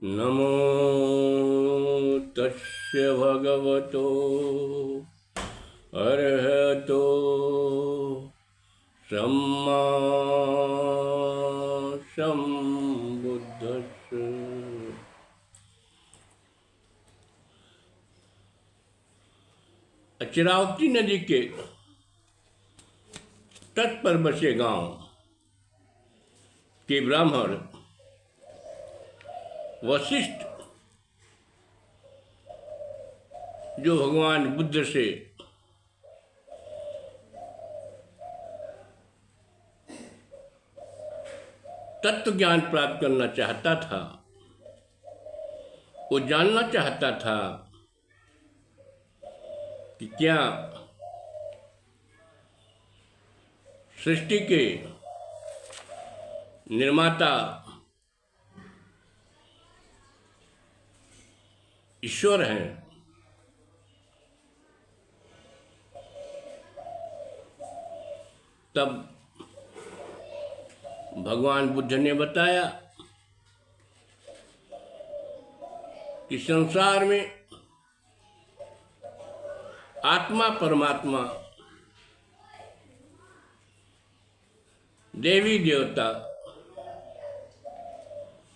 नमो तस्य भगवतो अरहतो सम्मा सम्बुद्धस्य। चिरावती नदी के तट पर बसे गांव के ब्राह्मण वशिष्ठ, जो भगवान बुद्ध से तत्व ज्ञान प्राप्त करना चाहता था, वो जानना चाहता था कि क्या सृष्टि के निर्माता ईश्वर हैं। तब भगवान बुद्ध ने बताया कि संसार में आत्मा परमात्मा, देवी देवता,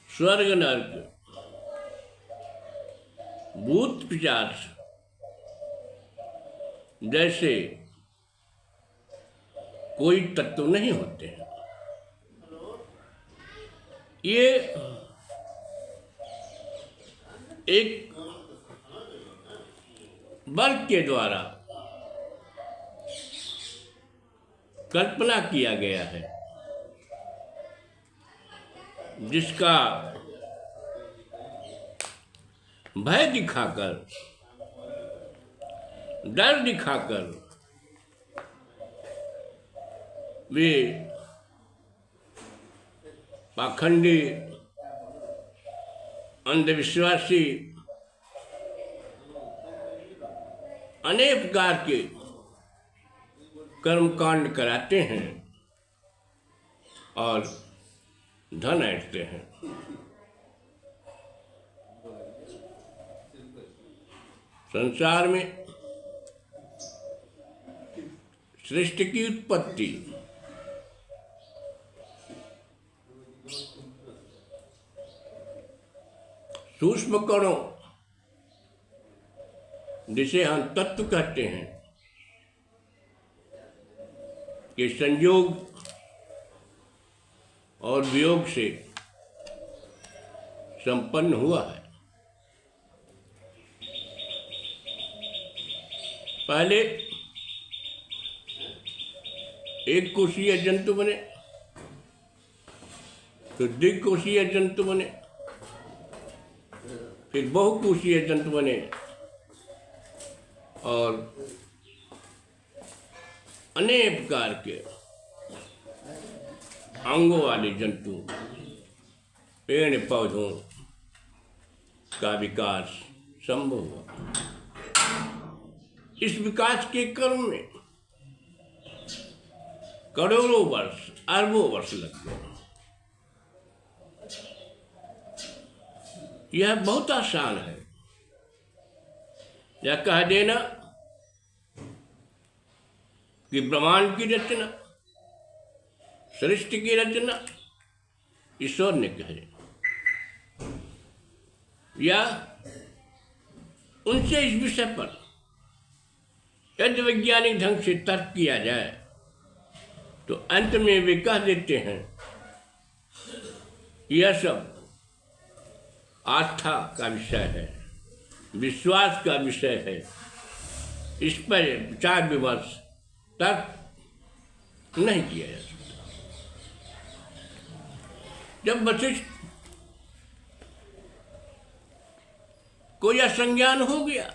स्वर्ग नरक, भूत पिशाच जैसे कोई तत्व नहीं होते हैं। ये एक बल के द्वारा कल्पना किया गया है, जिसका भय दिखाकर, डर दिखाकर वे पाखंडी, अंधविश्वासी अनेक प्रकार के कर्मकांड कराते हैं और धन ऐंठते हैं। संसार में सृष्टि की उत्पत्ति सूक्ष्म कणों, जिसे हम तत्व कहते हैं, के संयोग और वियोग से संपन्न हुआ है। पहले एक कोशीय जंतु बने, तो द्विकोशीय जंतु बने, फिर बहुकोशीय जंतु बने और अनेक प्रकार के अंगों वाले जंतु, पेड़ पौधों का विकास संभव हुआ। इस विकास के क्रम में करोड़ों वर्ष, अरबों वर्ष लग गए। यह बहुत आसान है। यह कह देना कि ब्रह्मांड की रचना, सृष्टि की रचना ईश्वर ने कहे, या उनसे इस विषय पर यदि वैज्ञानिक ढंग से तर्क किया जाए तो अंत में वे कह देते हैं यह सब आस्था का विषय है, विश्वास का विषय है। इस पर विचार विमर्श तर्क नहीं किया जा सकता। जब वशिष्ठ को यह संज्ञान हो गया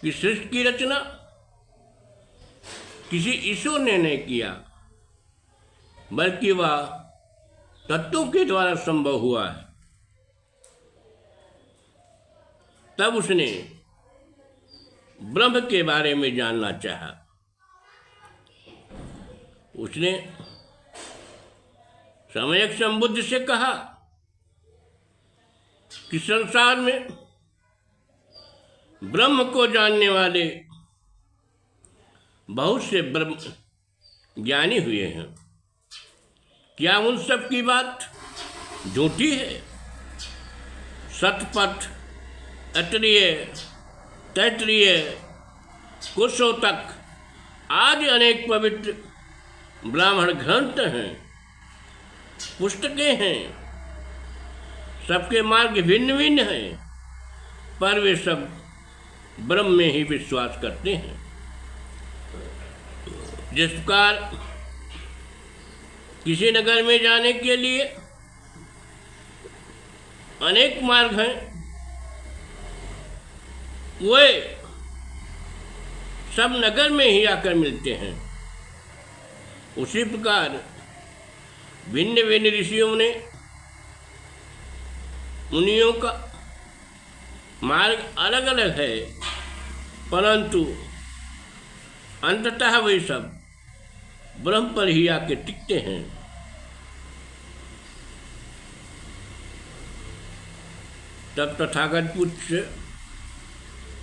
कि सृष्टि की रचना किसी ईश्वर ने नहीं किया, बल्कि वह तत्वों के द्वारा संभव हुआ है, तब उसने ब्रह्म के बारे में जानना चाहा। उसने सम्यक संबुद्ध से कहा कि संसार में ब्रह्म को जानने वाले बहुत से ब्रह्म ज्ञानी हुए हैं। क्या उन सब की बात झूठी है? शतपथ, अत्रेय, तैत्तिरीय, कुशोतक आदि अनेक पवित्र ब्राह्मण ग्रंथ हैं, पुस्तकें हैं। सबके मार्ग भिन्न भिन्न हैं, पर वे सब ब्रह्म में ही विश्वास करते हैं। जिस प्रकार किसी नगर में जाने के लिए अनेक मार्ग हैं, वे सब नगर में ही आकर मिलते हैं, उसी प्रकार भिन्न भिन्न ऋषियों ने मुनियों का मार्ग अलग अलग है, परंतु अंततः वे सब ब्रह्म पर ही आके टिकते हैं। तब तथागत पूछ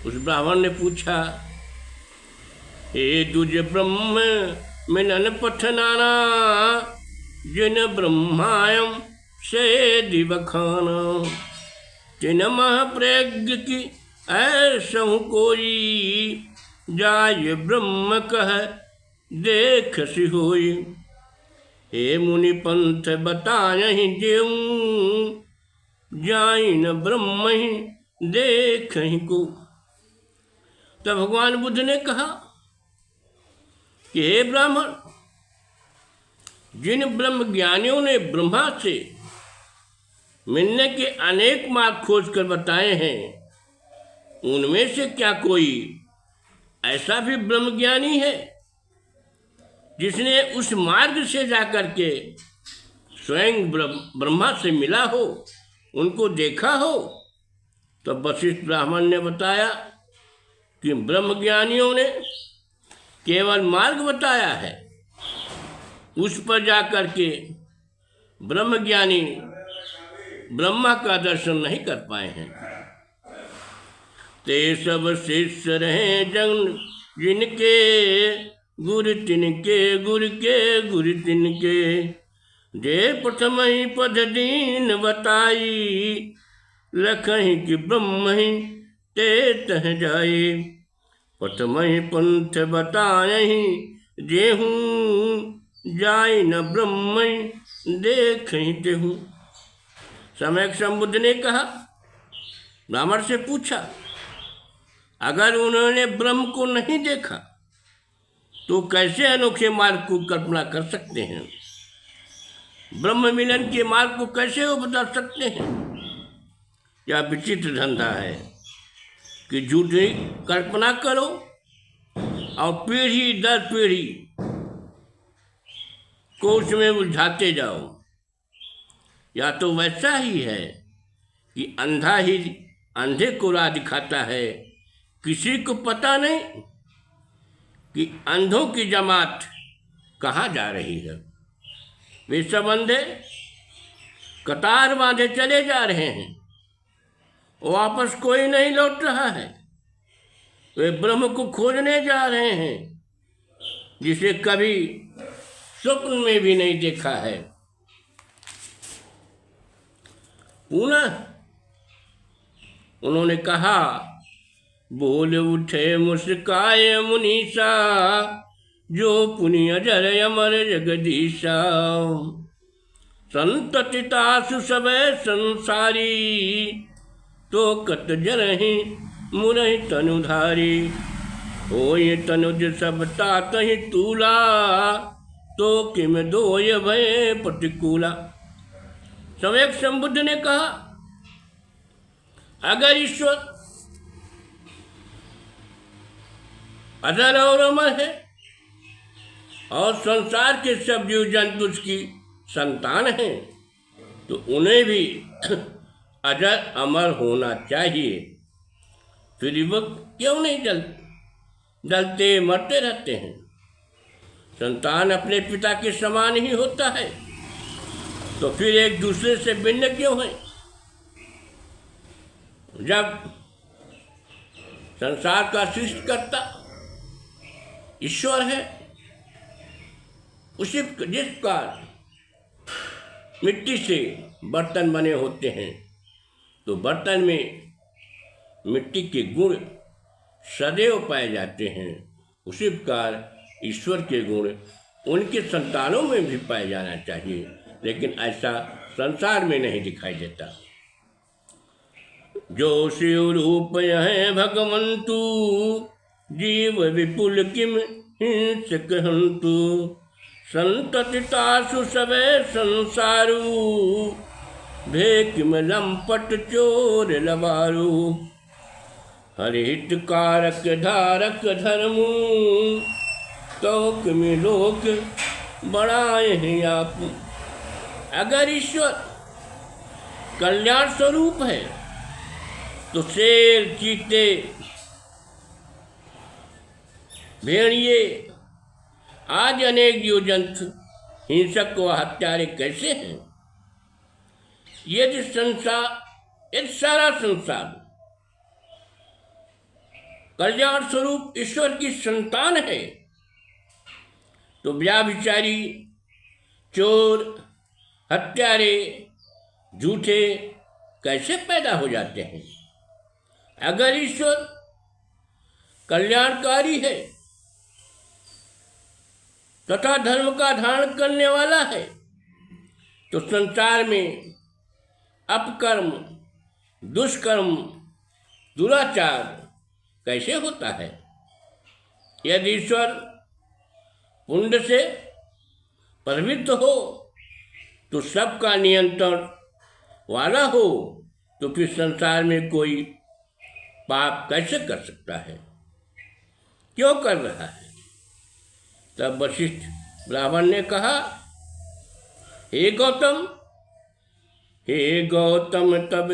उस ब्राह्मण ने पूछा, हे दुज ब्रह्म मिलन पथ नाना, जिन ब्रह्मायम से दिवखाना, तिन महाप्रज्ञ की ऐसहु कोई, जाय ब्रह्म कह देख सी होई। हे मुनि पंथ बतायहि जेऊ, जाय न ब्रह्म ही देखहि को। तब भगवान बुद्ध ने कहा कि हे ब्राह्मण, जिन ब्रह्म ज्ञानियों ने ब्रह्मा से मिलने के अनेक मार्ग खोज कर बताए हैं, उनमें से क्या कोई ऐसा भी ब्रह्म ज्ञानी है जिसने उस मार्ग से जाकर के स्वयं ब्रह्मा से मिला हो, उनको देखा हो? तो वशिष्ठ ब्राह्मण ने बताया कि ब्रह्म ज्ञानियों ने केवल मार्ग बताया है, उस पर जाकर के ब्रह्म ज्ञानी ब्रह्मा का दर्शन नहीं कर पाए हैं। ते सब शिष्य रहे जन जिनके, गुरु तिनके गुरु के गुरु तिनके, जे प्रथम ही पद दीन बताई, लखहि कि ब्रह्म ही ते तह जाए। प्रथम ही पंथ बतायहि जेहूँ, जाय न ब्रह्म देखहि तेहूँ। समय संबुद्ध ने कहा, ब्राह्मण से पूछा, अगर उन्होंने ब्रह्म को नहीं देखा तो कैसे अनोखे मार्ग को कल्पना कर सकते हैं? ब्रह्म मिलन के मार्ग को कैसे वो बता सकते हैं? यह विचित्र धंधा है कि झूठी कल्पना करो और पीढ़ी दर पीढ़ी को उसमें उलझाते जाओ। या तो वैसा ही है कि अंधा ही अंधे को राह दिखाता है। किसी को पता नहीं कि अंधों की जमात कहाँ जा रही है। वे सब अंधे कतार बांधे चले जा रहे हैं, वापस कोई नहीं लौट रहा है। वे ब्रह्म को खोजने जा रहे हैं जिसे कभी स्वप्न में भी नहीं देखा है। पुनः उन्होंने कहा, बोल उठे मुस्काए मुनीसा, जो पुनि अजर अमर जगदीशा। संततितासु सबे संसारी, तो कत जरहि मुरहि तनुधारी। होय तनुज सब तातहि तूला, तो किम दोय भय प्रतिकूला। समय संबुद्ध ने कहा, अगर ईश्वर अजर और अमर है और संसार के सब जीव जंतु उसकी संतान हैं, तो उन्हें भी अजर अमर होना चाहिए। फिर वो क्यों नहीं जलते मरते रहते हैं? संतान अपने पिता के समान ही होता है, तो फिर एक दूसरे से भिन्न क्यों है? जब संसार का सृष्टिकर्ता ईश्वर है, उसी जिस प्रकार मिट्टी से बर्तन बने होते हैं, तो बर्तन में मिट्टी के गुण सदैव पाए जाते हैं, उसी प्रकार ईश्वर के गुण उनके संतानों में भी पाए जाना चाहिए, लेकिन ऐसा संसार में नहीं दिखाई देता। जो शिव रूप है भगवंतु, जीव विपुल किम हिंसक हंतु, संततितासु सबे संसारू, भे किम लंपट चोर लबारू, हरिहित कारक धारक धर्मु, तो किम लोक बढ़ाए हैं आप। अगर ईश्वर कल्याण स्वरूप है तो शेर, चीते, भेड़िए आज अनेक जीव जंतु हिंसक व हत्यारे कैसे हैं? यदि सारा संसार कल्याण स्वरूप ईश्वर की संतान है, तो व्याभिचारी, चोर, हत्यारे, झूठे कैसे पैदा हो जाते हैं? अगर ईश्वर कल्याणकारी है तथा धर्म का धारण करने वाला है, तो संसार में अपकर्म, दुष्कर्म, दुराचार कैसे होता है? यदि ईश्वर पुण्य से प्रवृत्त हो तो सबका नियंत्रण वाला हो, तो फिर संसार में कोई पाप कैसे कर सकता है? क्यों कर रहा है? तब वशिष्ठ ब्राह्मण ने कहा, हे गौतम तब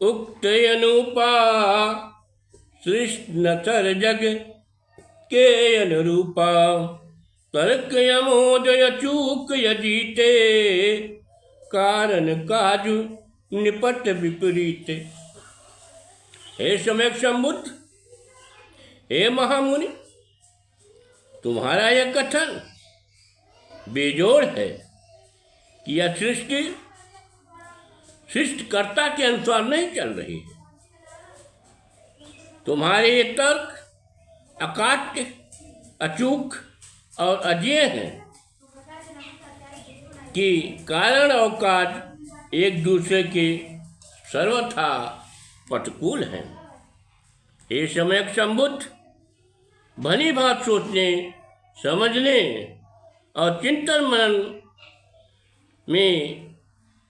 उक्त अनुपा, सृष्ट नतर जग के अनुरूपा, तर्क यमोदय चूक यजीते, कारण काजु निपट विपरीत। हे सम्यक संबुद्ध, हे महामुनि, तुम्हारा यह कथन बेजोड़ है कि यह सृष्टि सृष्टिकर्ता के अनुसार नहीं चल रही है। तुम्हारे ये तर्क अकाट्य, अचूक और अजेय हैं कि कारण और काज एक दूसरे के सर्वथा प्रतिकूल हैं। ये सम्यक संबुद्ध, भली बात सोचने, समझने और चिंतन मनन में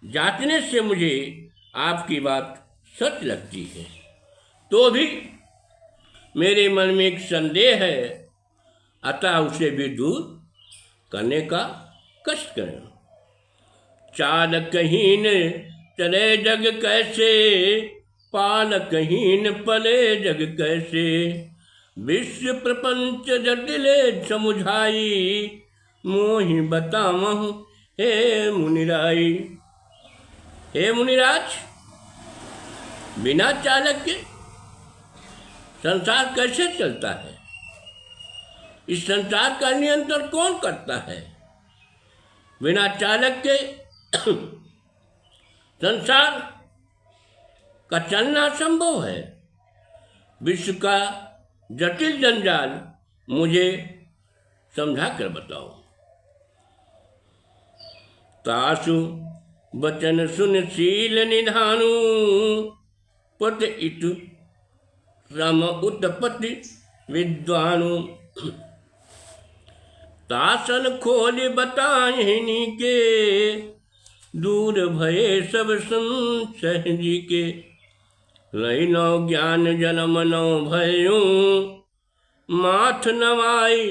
जांचने से मुझे आपकी बात सच लगती है, तो भी मेरे मन में एक संदेह है, अतः उसे भी दूर करने का कष्ट करें। चालकहीन चले जग कैसे, पालकहीन पले जग कैसे, विश्व प्रपंच जटिले समुझाई, मोहि बतामहु हे मुनिराई। हे मुनिराज, बिना चालक के संसार कैसे चलता है? इस संसार का नियंत्रण कौन करता है? बिना चालक के संसार का चलना संभव है। विश्व का जटिल जंजाल मुझे समझा कर बताओ। तासु वचन सुनशील निधानु, पत इतु श्रम उत्पत्ति विद्वानु, तासन खोल बताहिनी के, दूर भये सब संशय जी के, रही नौ ज्ञान जन्म नौ भयूं, माथ नवाई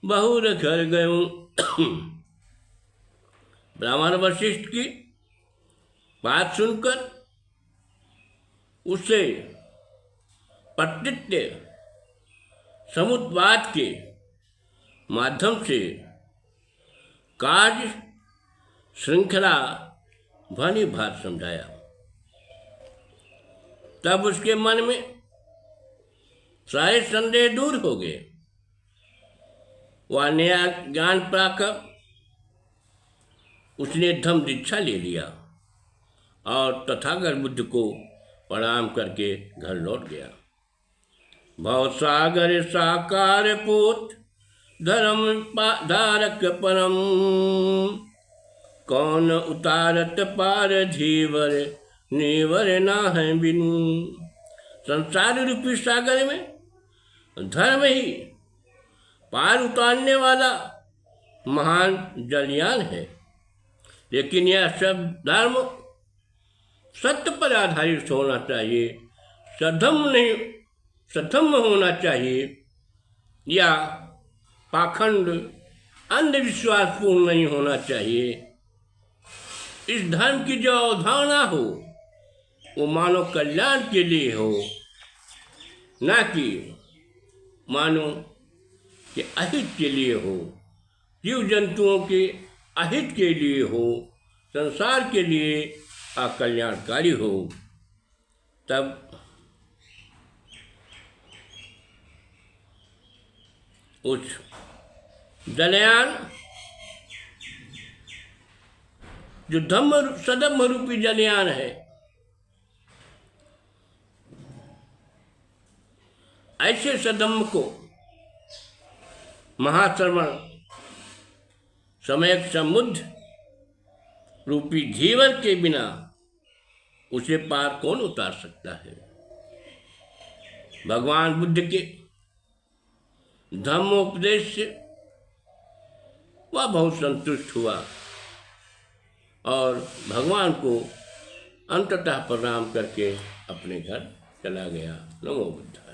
बहुर घर गयूं। ब्राह्मण वशिष्ठ की बात सुनकर उसे प्रतित्य समुद्वाद के माध्यम से कार्य श्रृंखला भली भात समझाया। तब उसके मन में सारे संदेह दूर हो गए। वह नया ज्ञान पाकर उसने धम्म दीक्षा ले लिया और तथागत बुद्ध को प्रणाम करके घर लौट गया। भवसागर साकार पोत धर्म धारक परम, कौन उतारत पार धीवर नीवर ना है बिनु। संसार रूपी सागर में धर्म ही पार उतारने वाला महान जलयान है, लेकिन यह सब धर्म सत्य पर आधारित होना चाहिए, सधम्म नहीं, सधम्म होना चाहिए, या पाखंड अंधविश्वासपूर्ण नहीं होना चाहिए। इस धर्म की जो अवधारणा हो वो मानव कल्याण के लिए हो, ना कि मानव के अहित के लिए हो, जीव जंतुओं के अहित के लिए हो, संसार के लिए अकल्याणकारी हो। तब उस जलयान जो धम्म सधम्म रूपी जलयान है, ऐसे सधम्म को महाश्रवण सम्यक समुद्र रूपी जीवन के बिना उसे पार कौन उतार सकता है। भगवान बुद्ध के धम्मोपदेश से वह बहुत संतुष्ट हुआ और भगवान को अंततः प्रणाम करके अपने घर चला गया। नमो बुद्धाय।